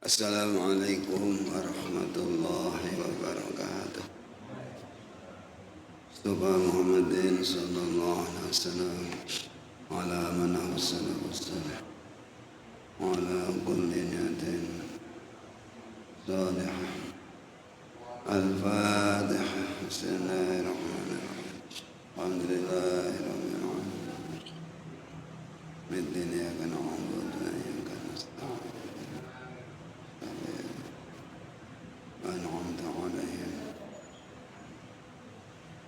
Assalamualaikum warahmatullahi wabarakatuh. Mustafa Muhammadin sallallahu alaihi wasallam ala man ahsana wassalam ala kulli niyatin salihah. Al-Fatihah. Bismillahirrahmanirrahim. Alhamdulillahi rabbil alamin. Iyyaka na'budu wa iyyaka nasta'in. أنعمت عليهم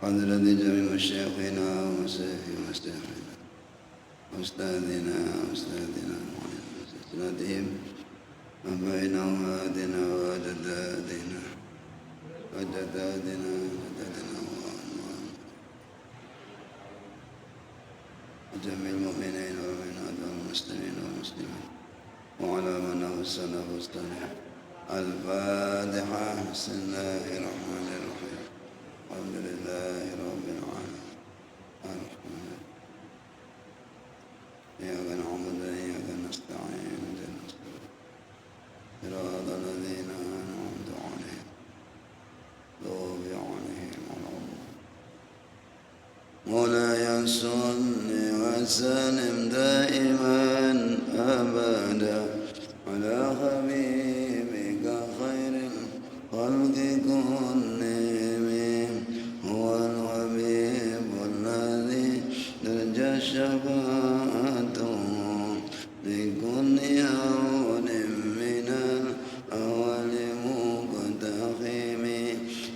حضرة جميع مشايخنا ومشايخنا أستاذنا وأستاذهم أبائنا وأمهاتنا وأجدادنا وجميع المؤمنين والمؤمنات والمسلمين والمسلمات وعلى من أحسن واستنى. الفاتحة. بسم الله الرحمن الرحيم. الحمد لله رب العالمين الرحمن إياك نعبد وإياك نستعين اهدنا صراط الذين أنعمت عليهم غير المغضوب عليهم مولاي صل وسلم دائما أبدا على حبيبك خير الخلق كلهم. هو الحبيب الذي ترجى شفاعته لكل يوم من الأول مقتحم.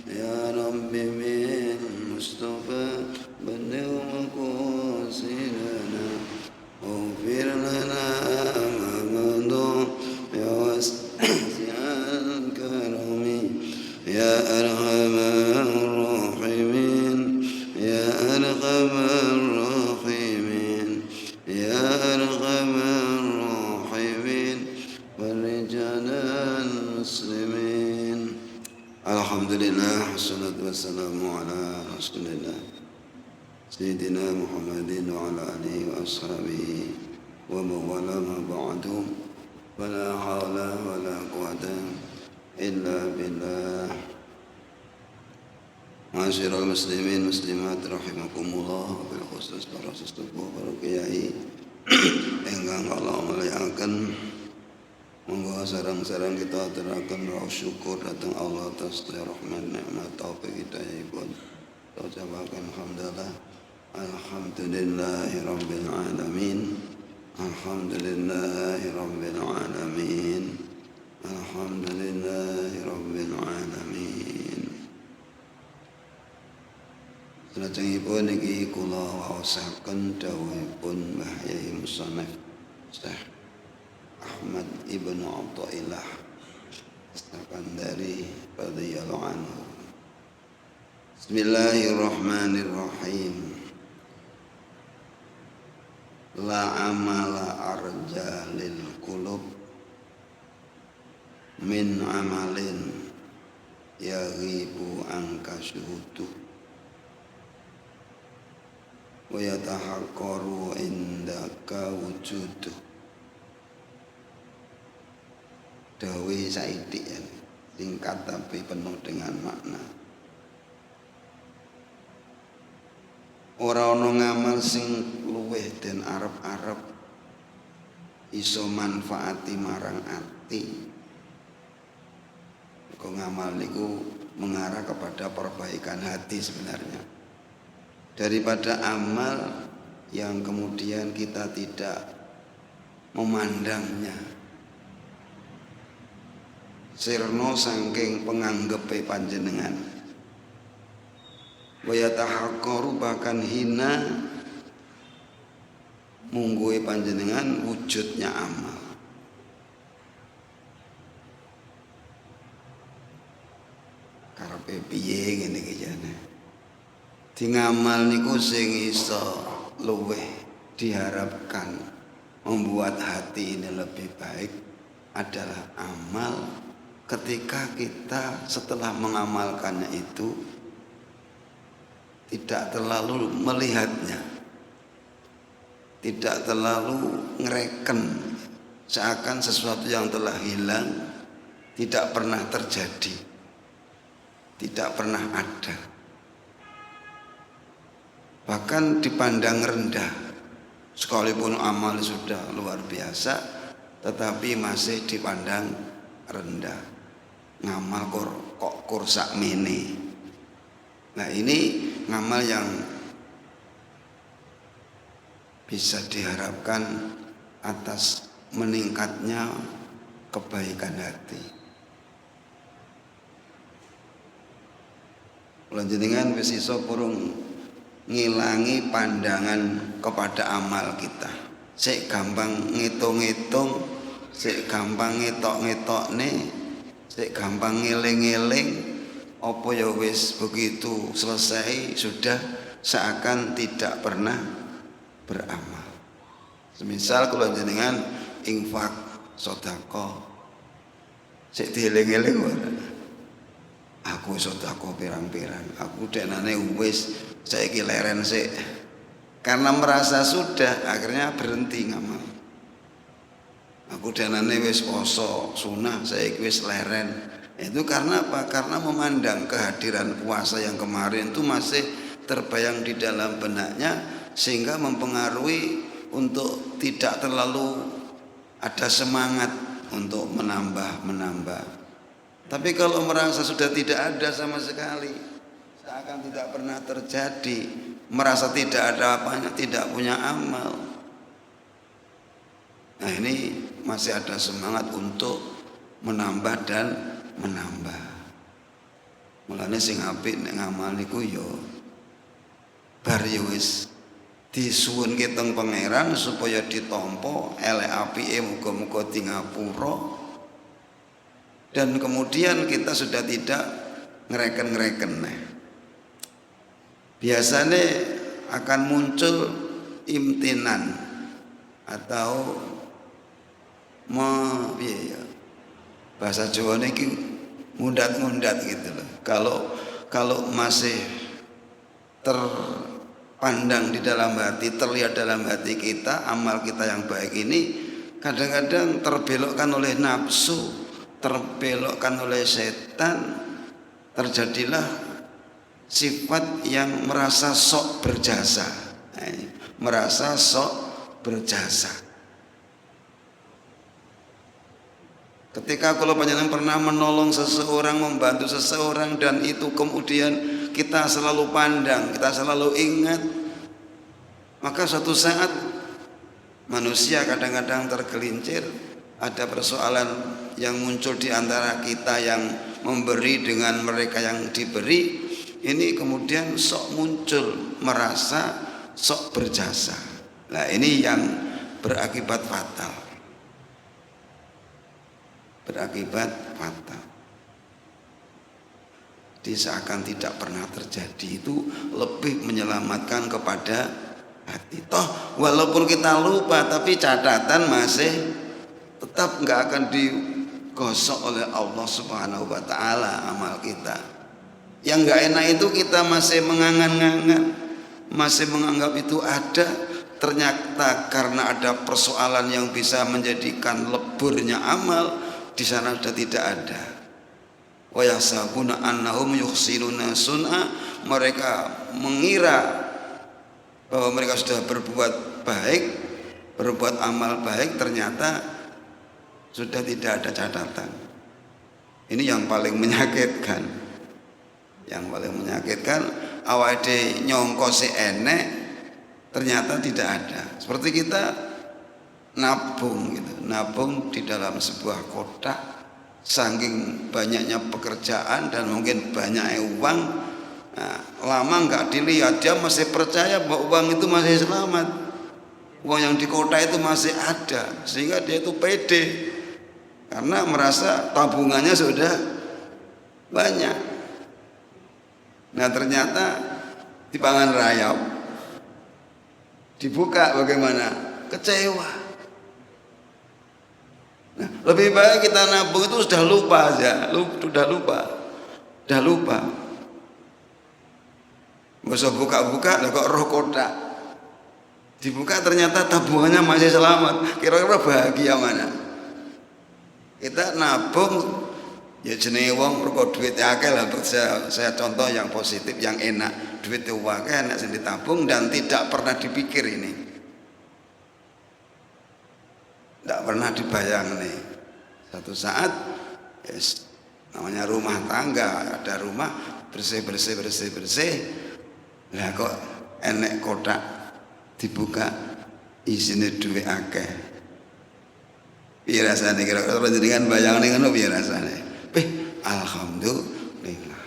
يا رب بالمصطفى بلغ مقاصدنا واغفر لنا يا أرحم الراحمين يا أرحم الراحمين يا أرحم الراحمين فرجال المسلمين. Alhamdulillah wassalatu wassalamu ala rasulillah Sayyidina Muhammadin wa ala alihi wa ashabihi wa mawala ma ba'du. Wala hawla wala quwata illa billah. Ma'asyiral muslimin muslimat rahimakumullah, bil khusus para sesepuh para kiai ingkang kula mulyakaken. Monggo sareng-sareng kita aturaken rasa syukur dhateng Allah atas rahmat nikmat taufik hidayahipun. Kita ucapaken hamdalah. Alhamdulillahi rabbil alamin. Alhamdulillahi rabbil alamin. Alhamdulillahi rabbil alamin. Salajengipun niki kula waosaken dawuhipun Mbah Yai Musannaf Syekh Ahmad Ibnu Athaillah As-Sakandari radhiyallahu anhu. Bismillahirrahmanirrahim. La amala arja lil qulub min amalin yaghibu anka syuhudu wa yatahaqqaru indaka wujudu. Dawe Saidi, singkat tapi penuh dengan makna. Ora ana ngamal sing luweh den arep-arep iso manfaati marang ati. Kok ngamal niku mengarah kepada perbaikan hati sebenarnya, daripada amal yang kemudian kita tidak memandangnya. Sirno saking penganggepe panjenengan, wa yatahaqqaru bahkan hina mungguhe panjenengan wujudnya amal. Karepe piye ngene iki jane? Di ngamal niku sing iso luweh diharapkan membuat hati ini lebih baik adalah amal ketika kita setelah mengamalkannya itu tidak terlalu melihatnya, tidak terlalu ngereken, seakan sesuatu yang telah hilang tidak pernah terjadi, tidak pernah ada, bahkan dipandang rendah. Sekalipun amal sudah luar biasa, tetapi masih dipandang rendah. Ngamal kok kursak mene. Nah, ini ngamal yang bisa diharapkan atas meningkatnya kebaikan hati. Lanjenengan wis iso purung ngilangi pandangan kepada amal kita. Sik gampang ngitung-ngitung, sik gampang ngetok-ngetokne, sik gampang ngeling-eling, apa ya wis begitu selesai sudah seakan tidak pernah beramal. Semisal kula jenengan infak sedekah, sik dieling-eling ora. Aku sedekah pirang-pirang, aku denane wis saiki leren sik. Karena merasa sudah, akhirnya berhenti ngamal. Aku denane wis poso sunah, saiki wis leren. Itu karena apa? Karena memandang kehadiran puasa yang kemarin itu masih terbayang di dalam benaknya, sehingga mempengaruhi untuk tidak terlalu ada semangat untuk menambah. Tapi kalau merasa sudah tidak ada sama sekali, seakan tidak pernah terjadi, merasa tidak ada apanya, tidak punya amal. Nah, ini masih ada semangat untuk menambah dan menambah. Mulane sing apik nek ngamal niku yo bar yo wis disuwunke teng pangeran supaya ditampa elek apike muga-muga di ngapura. Dan kemudian kita sudah tidak ngereken-ngereken. Biasanya akan muncul imtinan atau bahasa Jawa ini ngundat-ngundat gitu loh. Kalau masih terpandang di dalam hati, terlihat dalam hati kita, amal kita yang baik ini kadang-kadang terbelokkan oleh nafsu, terbelokkan oleh setan, terjadilah sifat yang merasa sok berjasa. Merasa sok berjasa. Ketika kalau panjenengan pernah menolong seseorang, membantu seseorang, dan itu kemudian kita selalu pandang, kita selalu ingat, maka suatu saat manusia kadang-kadang tergelincir, ada persoalan yang muncul di antara kita yang memberi dengan mereka yang diberi, ini kemudian sok muncul merasa sok berjasa. Nah, ini yang berakibat fatal. Berakibat fatal. Seakan tidak pernah terjadi, itu lebih menyelamatkan kepada hati. Toh walaupun kita lupa, tapi catatan masih tetap nggak akan digosok oleh Allah Subhanahu wa Ta'ala amal kita. Yang nggak enak itu kita masih mengangan-angan, masih menganggap itu ada. Ternyata karena ada persoalan yang bisa menjadikan leburnya amal, di sana sudah tidak ada. Wa yahsabuna annahum yuhsinuna sun'a, mereka mengira bahwa mereka sudah berbuat baik, berbuat amal baik, ternyata sudah tidak ada catatan. Ini yang paling menyakitkan. Yang paling menyakitkan, awake nyongko si enek, ternyata tidak ada. Seperti kita nabung gitu, nabung di dalam sebuah kotak, saking banyaknya pekerjaan dan mungkin banyaknya uang. Nah, lama nggak dilihat, dia masih percaya bahwa uang itu masih selamat, uang yang di kotak itu masih ada, sehingga dia itu pede karena merasa tabungannya sudah banyak. Nah, ternyata di pangan rayap, dibuka bagaimana? Kecewa. Nah, lebih baik kita nabung itu sudah lupa aja, sudah lupa. Nggak usah buka-buka, kok roh kotak dibuka ternyata tabungannya masih selamat. Kira-kira bahagia mana? Kita nabung Ya jenenge wong mergo duwite akeh lah. Saya contoh yang positif, yang enak. Duwite akeh enak sing ditabung dan tidak pernah dipikir ini. Tidak pernah dibayang nih. Satu saat yes, namanya rumah tangga, ada rumah bersih. Lah kok enek kotak dibuka isine duit akeh. Piye rasane kira-kira panjenengan bayangane ngono piye rasane? Alhamdulillah.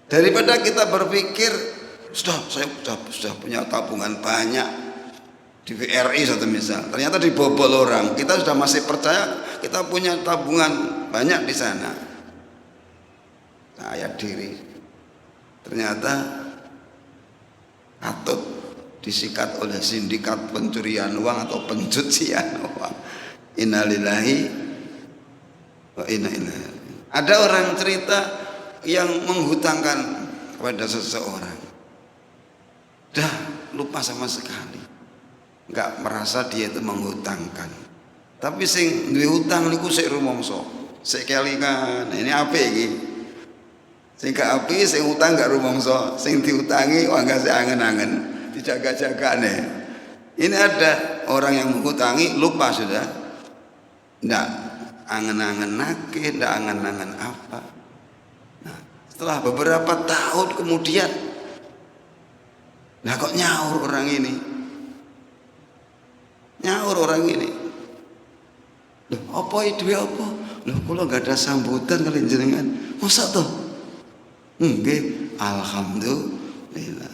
Daripada kita berpikir saya sudah punya tabungan banyak di BRI satu misal, ternyata dibobol orang, kita sudah masih percaya kita punya tabungan banyak di sana. Saya diri ternyata patut disikat oleh sindikat pencurian uang atau pencucian uang. Innalillahi wa inna ilaihi. Ada orang cerita yang menghutangkan kepada seseorang, dah lupa sama sekali, nggak merasa dia itu menghutangkan. Tapi sing duwe hutang niku sik rumangsa, sik kelingan. Ini apik iki. Sing gak api, sing utang gak rumangsa, sing diutangi wah gak seangen-angen, dijaga-jagane. Ini ada orang yang mengutangi lupa sudah, ndak angen-angen nake, ndak angen-angen apa. Nah, setelah beberapa tahun kemudian, lah kok nyaur orang ini, loh apa itu apa? Loh kalau gak ada sambutan kalian jenengan, masa toh? Nggih, alhamdulillah.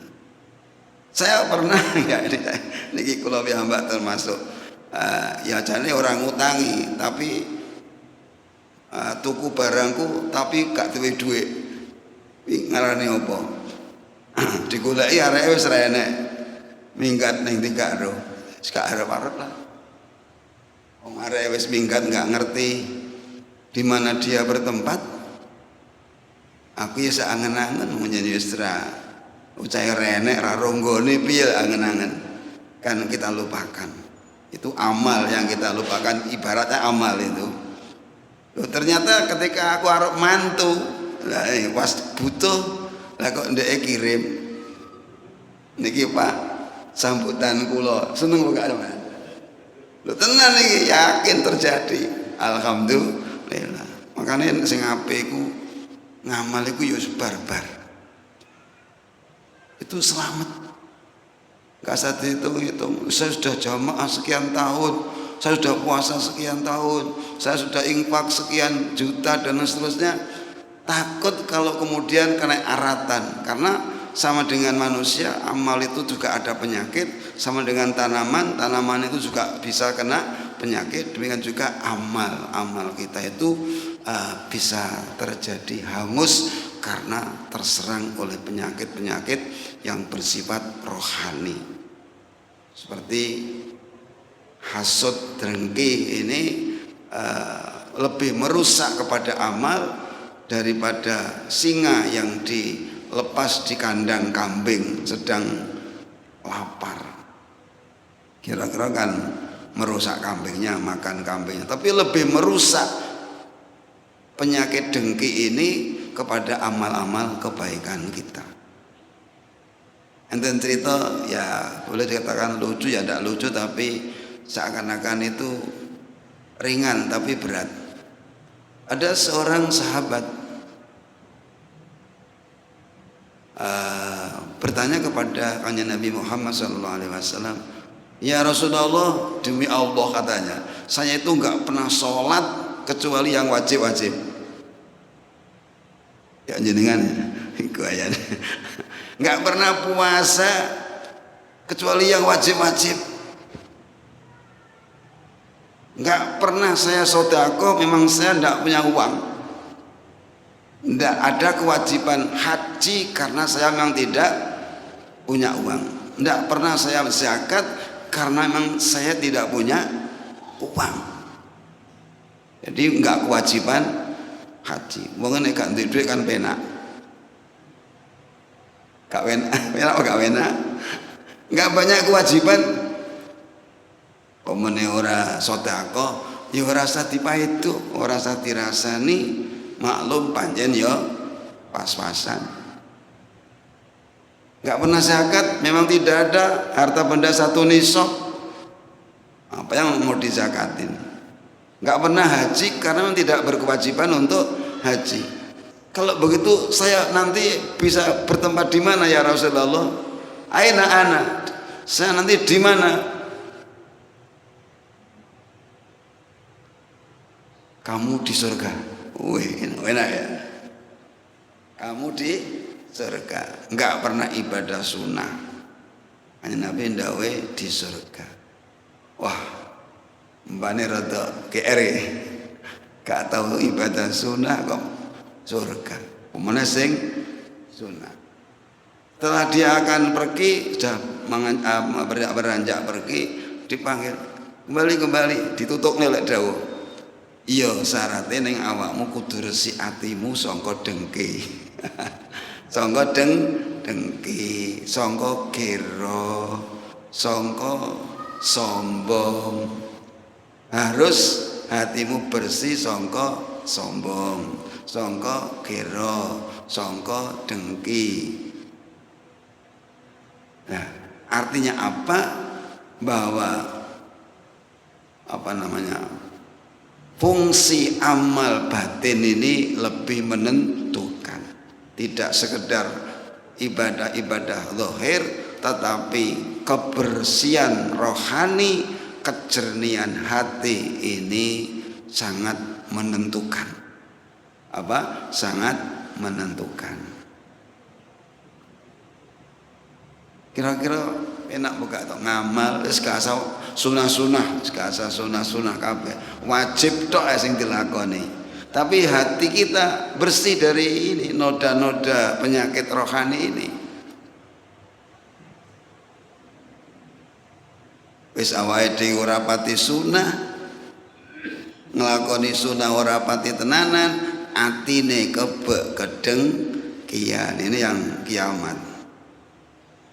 Saya pernah ya niki kula piyambak termasuk ya jane orang ngutangi tapi tuku barangku tapi gak duwe dhuwit. Iki ngarane apa? Digoleki areke wis ra enek. Minggat ning Tigaro. Wis gak arep-arep lah. Wong areke wis minggat gak ngerti di mana dia bertempat. Aku ya seangen-angen menjadi istra ucai renek raronggone piye angen-angen kan kita lupakan. Itu amal yang kita lupakan, ibaratnya amal itu. Loh, ternyata ketika aku arep mantu lah pas butuh lah kok ndeke kirim niki Pak sambutan kula seneng kok gak Mas. Lho tenan iki yakin terjadi. Alhamdulillah. Makanya sing apik iku ngamal itu ya barbar, itu selamat. Gak usah dihitung-hitung. Saya sudah jamaah sekian tahun, saya sudah puasa sekian tahun, saya sudah infak sekian juta dan seterusnya. Takut kalau kemudian kena aratan, karena sama dengan manusia, amal itu juga ada penyakit. Sama dengan tanaman itu juga bisa kena penyakit. Demikian juga amal kita itu bisa terjadi hangus karena terserang oleh penyakit-penyakit yang bersifat rohani. Seperti hasud, dengki ini lebih merusak kepada amal daripada singa yang dilepas di kandang kambing sedang lapar. Kira-kira kan merusak kambingnya, makan kambingnya, tapi lebih merusak penyakit dengki ini kepada amal-amal kebaikan kita. Enten cerita ya boleh dikatakan lucu ya tidak lucu, tapi seakan-akan itu ringan tapi berat. Ada seorang sahabat bertanya kepada kanjeng Nabi Muhammad SAW, ya Rasulullah, demi Allah katanya, saya itu nggak pernah sholat kecuali yang wajib-wajib. Ya jenengan iku ayan. Enggak pernah puasa kecuali yang wajib-wajib. Enggak pernah saya sedekah, memang saya enggak punya uang. Enggak ada kewajiban haji karena saya memang tidak punya uang. Enggak pernah saya zakat karena memang saya tidak punya uang. Jadi enggak kewajiban haji. Wong nek gak duwe dhuwit kan penak. Gak penak apa gak penak? Enggak banyak kewajiban. Pomene ora sedekah, ya ora usah dipaetuk, ora usah dirasani, maklum pancen ya pas-pasan. Enggak pernah zakat, memang tidak ada harta benda satu nisab. Apa yang mau dizakatin? Enggak pernah haji karena memang tidak berkewajiban untuk haji. Kalau begitu saya nanti bisa bertempat di mana ya Rasulullah? Aina ana? Saya nanti di mana? Kamu di surga. Wih, enak ya. Kamu di surga. Enggak pernah ibadah sunnah. Hanya Nabi ndawe di surga. Wah, mbane rada GR. Gak tahu ibadah sunnah kok surga. Pemene sing sunnah. Setelah dia akan pergi, sudah beranjak pergi, dipanggil kembali, ditutup lek dawuh. Iya, syaratnya ning awakmu kudu resik atimu sangka dengki. Sangka dengki, sangka gira, sangka sombong. Harus hatimu bersih sangka sombong, sangka gira, sangka dengki. Nah, artinya apa? Bahwa fungsi amal batin ini lebih menentukan. Tidak sekedar ibadah-ibadah zahir, tetapi kebersihan rohani, kejernihan hati ini sangat menentukan. Apa? Sangat menentukan. Kira-kira enak buka atau ngamal wis gak asal sunah-sunah, gak asal sunah-sunah kabeh. Wajib tok sing dilakoni. Tapi hati kita bersih dari ini noda-noda penyakit rohani ini. Wis awake dhewe ora pati sunah, nglakoni sunah ora pati tenanan, atine kebek kedeng kian. Ini yang kiamat.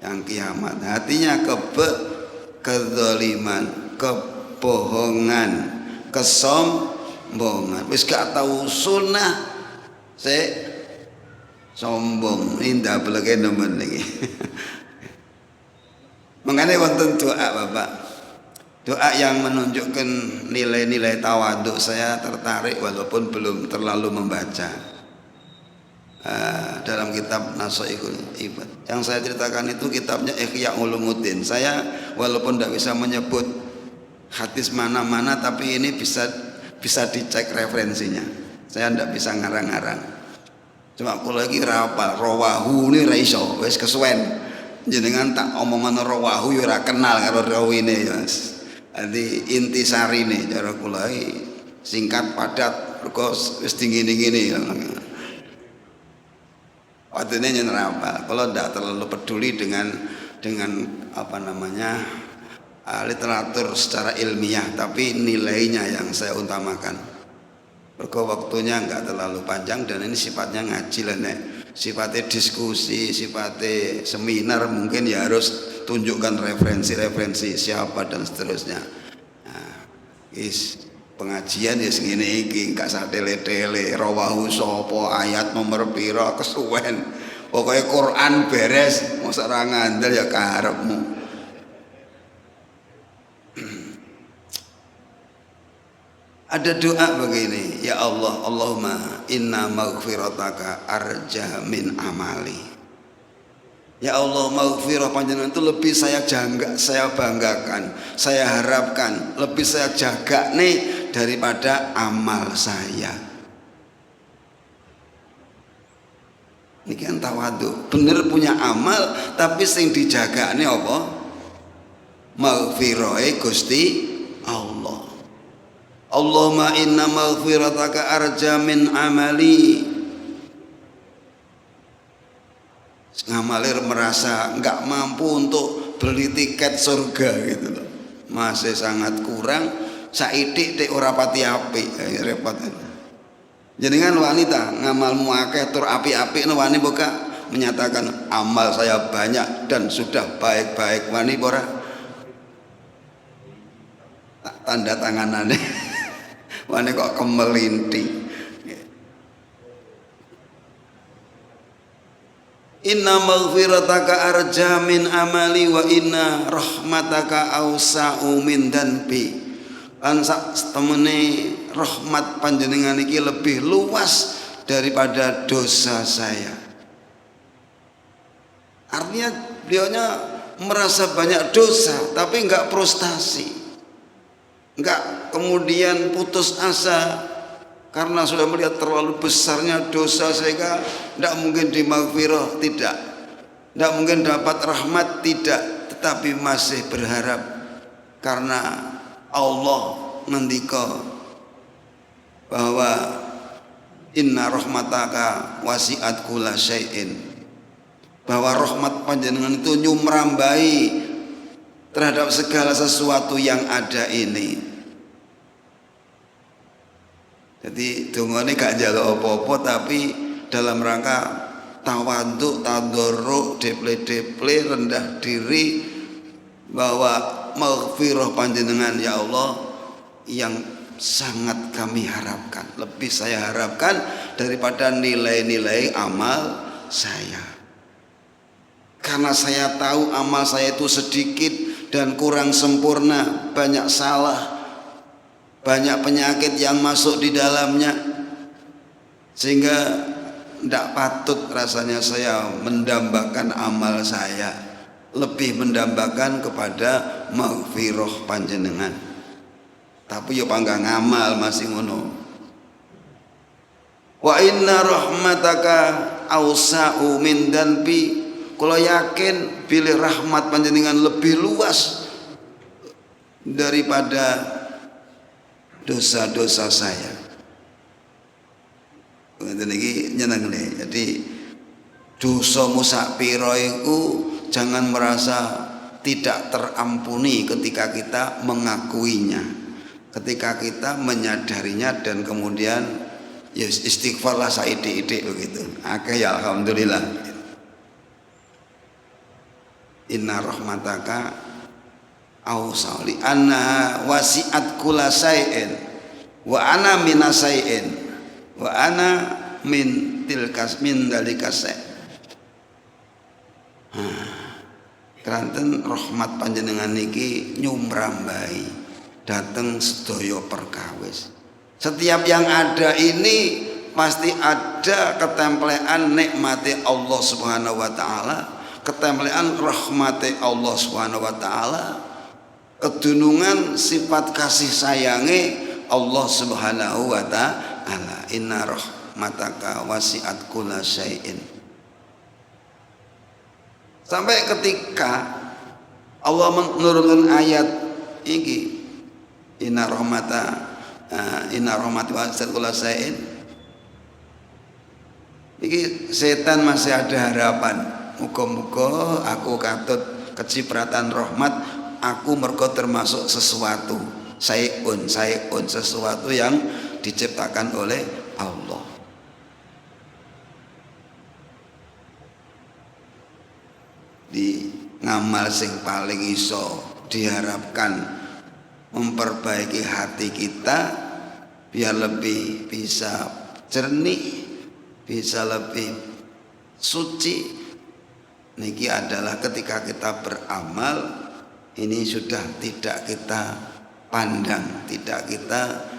Yang kiamat, hatinya kebek kezaliman, kebohongan, kesombongan. Wis gak tahu sunnah, sombong. Indah belege nemen iki. Mengenai wonten doa Bapak, doa yang menunjukkan nilai-nilai tawaduk. Saya tertarik walaupun belum terlalu membaca. Dalam kitab Nasaihul Ibad yang saya ceritakan itu kitabnya Ihya Ulumuddin. Saya walaupun tidak bisa menyebut hadis mana-mana, tapi ini bisa dicek referensinya. Saya tidak bisa ngarang-ngarang. Cuma aku lagi rapal rawahu ini ra iso, wis kesuwen. Jenengan tak omongan rawahu ya ora kenal karo rawine ya. Jadi inti sarine cara kula singkat padat mergo wis dingin-dingine. Artinya nyenera apa? Kalau tidak terlalu peduli dengan literatur secara ilmiah, tapi nilainya yang saya utamakan. Berko waktunya nggak terlalu panjang dan ini sifatnya ngaji lah nek. Sifatnya diskusi, sifatnya seminar, mungkin ya harus tunjukkan referensi siapa dan seterusnya. Nah, pengajian ya segini iki gak sak tele-tele rawahu sapa ayat nomor pira kesuwen pokoke Quran beres mosok ora ngandel ya karepmu. Ada doa begini, ya Allah, Allahumma inna maghfirataka arja min amali. Ya Allah, maghfirah panjenengan itu lebih saya banggakan, saya harapkan, lebih saya jaga nih daripada amal saya. Ini kan tawadhu, bener punya amal tapi sing dijaga nih apa? Maghfirahe Gusti Allah. Allahumma inna maghfirataka arja min amali. Ngamalir merasa nggak mampu untuk beli tiket surga gitu loh, masih sangat kurang. Saidik dek ora pati apik, repot. Jenengan wanita ngamalmu akeh tur apik-apik wani buka menyatakan amal saya banyak dan sudah baik-baik, wani ora tanda tanganane. Wane kok kemelinti. Inna maghfirataka arja min amali wa inna rahmataka awsa'u min danbi. Lan sak temene rahmat panjenengan iki lebih luas daripada dosa saya. Artinya beliaunya merasa banyak dosa tapi enggak frustasi. Enggak kemudian putus asa karena sudah melihat terlalu besarnya dosa sehingga tidak mungkin dimaghfirah, tidak mungkin dapat rahmat, tidak, tetapi masih berharap karena Allah ngendika bahwa inna rahmataka wasi'at kulla syai'in, bahwa rahmat panjenengan itu nyumrambai terhadap segala sesuatu yang ada ini. Jadi dongane gak njaluk apa-apa tapi dalam rangka tawadhu, tadarruk, deple-deple, rendah diri bahwa maghfirah panjenengan ya Allah yang sangat kami harapkan, lebih saya harapkan daripada nilai-nilai amal saya. Karena saya tahu amal saya itu sedikit dan kurang sempurna, banyak salah, banyak penyakit yang masuk di dalamnya, sehingga tidak patut rasanya saya mendambakan amal saya, lebih mendambakan kepada maghfirah panjenengan. Tapi yo panggang amal masih ngono. Wa inna rahmataka awsa'u min danbi. Kalau yakin pilih rahmat panjenengan lebih luas daripada dosa-dosa saya. Ngeten iki nyenengne. Jadi dosamu sak pira iku jangan merasa tidak terampuni ketika kita mengakuinya, ketika kita menyadarinya dan kemudian ya istighfarlah saidik-idik begitu. Akeh ya alhamdulillah. Inna rahmataka awsali anna wasi'at kulla syai'in wa ana minasai'in wa ana min tilkas min dalika syai'. Keranten rahmat panjenengan niki nyumrambai dateng sedaya perkawis. Setiap yang ada ini pasti ada ketemplean nikmati Allah Subhanahu wa taala, ketemplean rahmati Allah Subhanahu wa taala, kedunungan sifat kasih sayangi Allah Subhanahu wa taala. Inna rahmataka wasi'at kulla syai'in. Sampai ketika Allah menurunkan ayat ini, inna rahmati wasi'at kulla syai'in. Iki setan masih ada harapan. Muga-muga aku katut kecipratan rahmat, aku mergo termasuk sesuatu sayun sesuatu yang diciptakan oleh Allah. Di ngamal sing paling iso diharapkan memperbaiki hati kita biar lebih bisa jernih, bisa lebih suci. Niki adalah ketika kita beramal ini sudah tidak kita pandang, tidak kita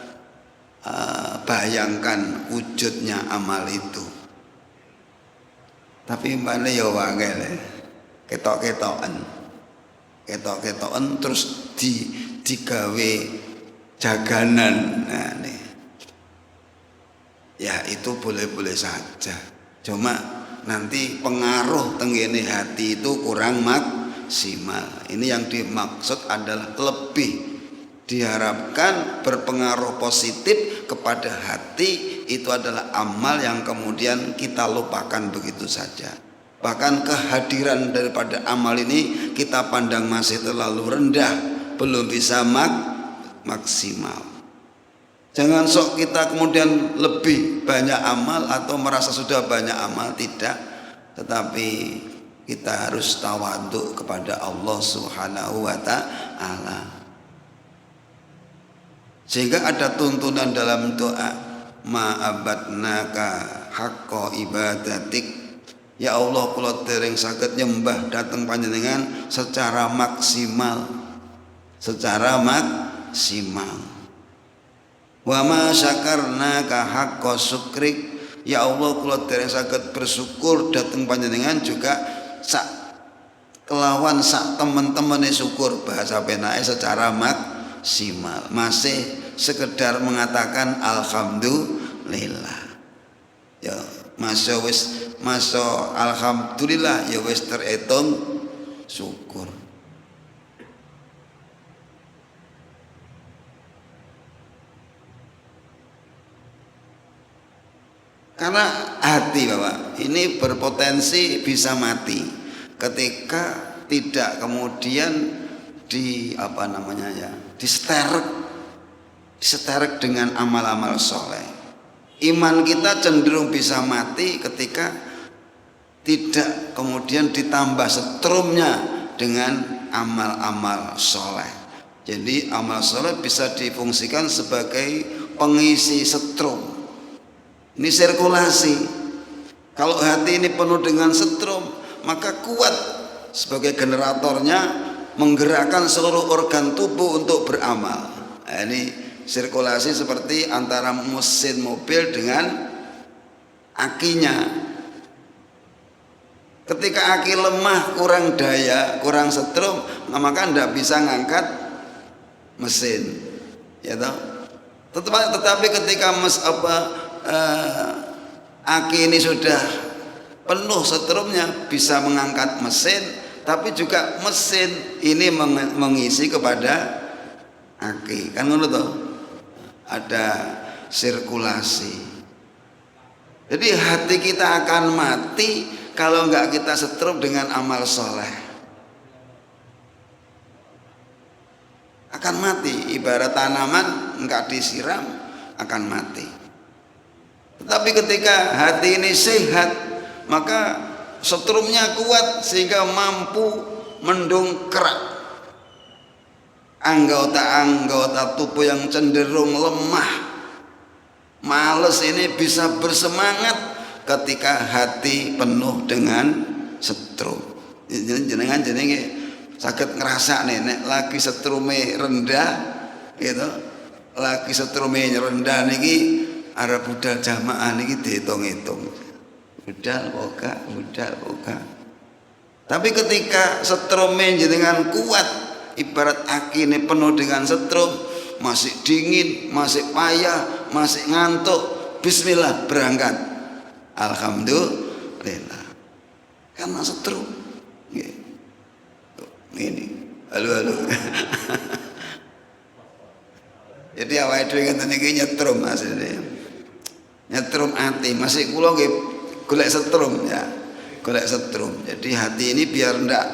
bayangkan wujudnya amal itu. Tapi mbane ya wangel, ketok-ketokan terus digawe jaganan. Nah, nih. Ya itu boleh-boleh saja. Cuma nanti pengaruh tenggene hati itu kurang maksimal. Ini yang dimaksud adalah lebih diharapkan berpengaruh positif kepada hati itu adalah amal yang kemudian kita lupakan begitu saja. Bahkan kehadiran daripada amal ini kita pandang masih terlalu rendah, belum bisa maksimal. Jangan sok kita kemudian lebih banyak amal atau merasa sudah banyak amal, tidak. Tetapi kita harus tawadhu kepada Allah Subhanahu wa taala. Sehingga ada tuntunan dalam doa, ma'abadnaka haqqa ibadatik, ya Allah kula dereng saged nyembah dhateng panjenengan secara maksimal, wa ma syakarnaka haqqa syukrik, ya Allah kula dereng saged bersyukur dhateng panjenengan juga kelawan sak temen-temene syukur, bahasa penake secara maksimal, masih sekedar mengatakan alhamdulillah. Ya, masya alhamdulillah ya wis terhitung syukur. Karena hati Bapak ini berpotensi bisa mati ketika tidak kemudian diseterek dengan amal-amal soleh. Iman kita cenderung bisa mati ketika tidak kemudian ditambah setrumnya dengan amal-amal soleh. Jadi amal soleh bisa difungsikan sebagai pengisi setrum. Ini sirkulasi. Kalau hati ini penuh dengan setrum, maka kuat sebagai generatornya menggerakkan seluruh organ tubuh untuk beramal. Nah, ini sirkulasi seperti antara mesin mobil dengan akinya. Ketika aki lemah, kurang daya, kurang setrum, maka tidak bisa ngangkat mesin, ya toh. Tetapi ketika aki ini sudah penuh setrumnya, bisa mengangkat mesin, tapi juga mesin ini mengisi kepada aki, kan ngono toh. Ada sirkulasi. Jadi hati kita akan mati kalau enggak kita setrum dengan amal soleh. Akan mati, ibarat tanaman enggak disiram akan mati. Tetapi ketika hati ini sehat, maka setrumnya kuat sehingga mampu mendongkrak anggota-anggota tubuh yang cenderung lemah, males ini bisa bersemangat ketika hati penuh dengan setrum. Jenengan sakit ngerasa nek lagi setrume rendah gitu, lagi setrume rendah niki arep budal jamaah niki dihitung-hitung. Budal boga. Tapi ketika setrume jenengan kuat, ibarat aki ini penuh dengan setrum, masih dingin, masih payah, masih ngantuk, bismillah berangkat, alhamdulillah, karena setrum. Ini halo jadi awake dhewe ngeten iki nyetrum asline, nyetrum hati. Masih kula nggih golek setrum ya, golek setrum. Jadi hati ini biar ndak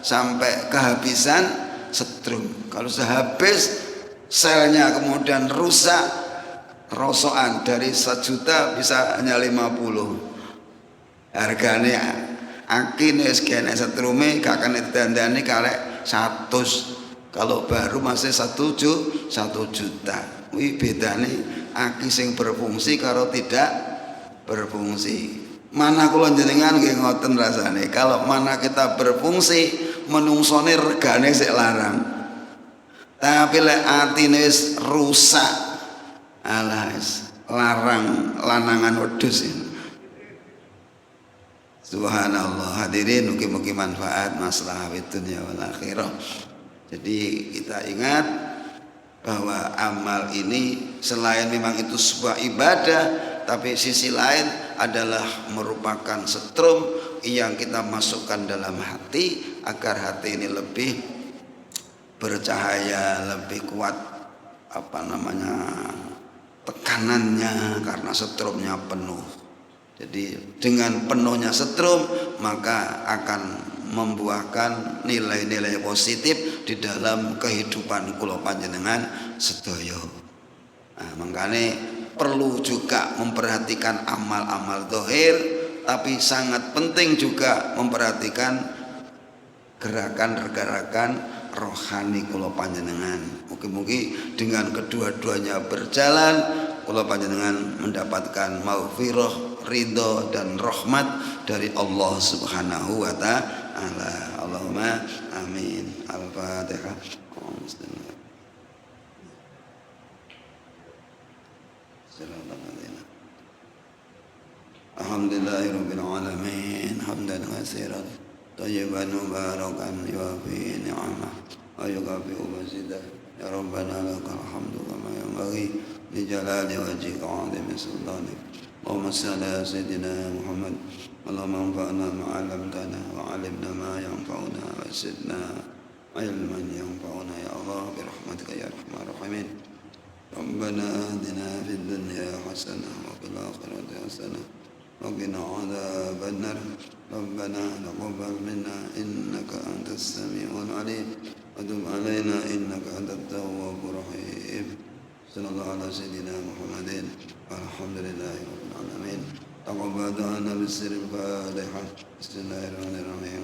sampai kehabisan setrum. Kalau sehabis selnya kemudian rusak, rosokan dari 1 juta bisa hanya 50. Harganya akin wis kene setrume gak kena ditandani kalek 100. Kalau baru masih 1 juta. Wih bedane aki sing berfungsi karo tidak berfungsi. Mana kula jenengan nggih ngoten rasane. Kalau mana kita berfungsi, menungsone regane sik larang. Tapi lek atine wis rusak, alah larang lanangan wedhus ini. Subhanallah. Hadirin, mugi-mugi manfaat maslahah dunya wal akhirah. Jadi kita ingat bahwa amal ini selain memang itu sebuah ibadah, tapi sisi lain adalah merupakan setrum yang kita masukkan dalam hati agar hati ini lebih bercahaya, lebih kuat tekanannya karena setrumnya penuh. Jadi dengan penuhnya setrum maka akan membuahkan nilai-nilai positif di dalam kehidupan kula panjenengan sedaya. Nah, makanya perlu juga memperhatikan amal-amal zahir, tapi sangat penting juga memperhatikan gerakan-gerakan rohani kula panjenengan. Mugi-mugi dengan kedua-duanya berjalan kula panjenengan mendapatkan maghfirah, ridho dan rahmat dari Allah Subhanahu wa taala. Allahumma amin. Al-Fatihah. Alhamdulillahirabbil alamin. Hamdan katsiran tayyiban mubarakan yuafi ni'amah wa yukafi'u mazidah. Ya Rabbana lakal hamdu kama yanbaghi li jalali wajhika 'azimi sultanik. Allahumma shalli ala sayyidina Muhammad. Allahumma anfa'na ma 'allamtana wa 'allimna ma yanfa'una wa zidna ilman yanfa'una ya Allah bi rahmatika ya arhamar rahimin. Rabbana atina fid dunya hasanah wa fil akhirati hasanah wa qina 'adzabannar. ربنا تقبل منا إنك أنت السميع العليم وتب علينا إنك أنت التواب الرحيم صلى الله على سيدنا محمد والحمد لله رب العالمين. تقبل دعانا بالسر الفاتحة. بسم الله الرحمن الرحيم.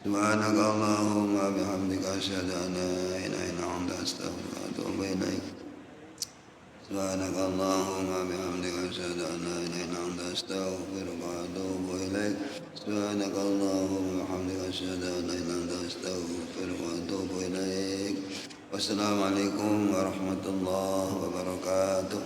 سبحانك اللهم وبحمدك أشهد أن لا إله إلا أنت أستغفرك وأتوب إليك. سبحانك اللهم وبحمدك أشهد أن لا إله إلا أنت أستغفرك وأتوب إليك. سبحانك اللهم وبحمدك أشهد أن لا إله إلا أنت أستغفرك وأتوب إليك. والسلام عليكم ورحمة الله وبركاته.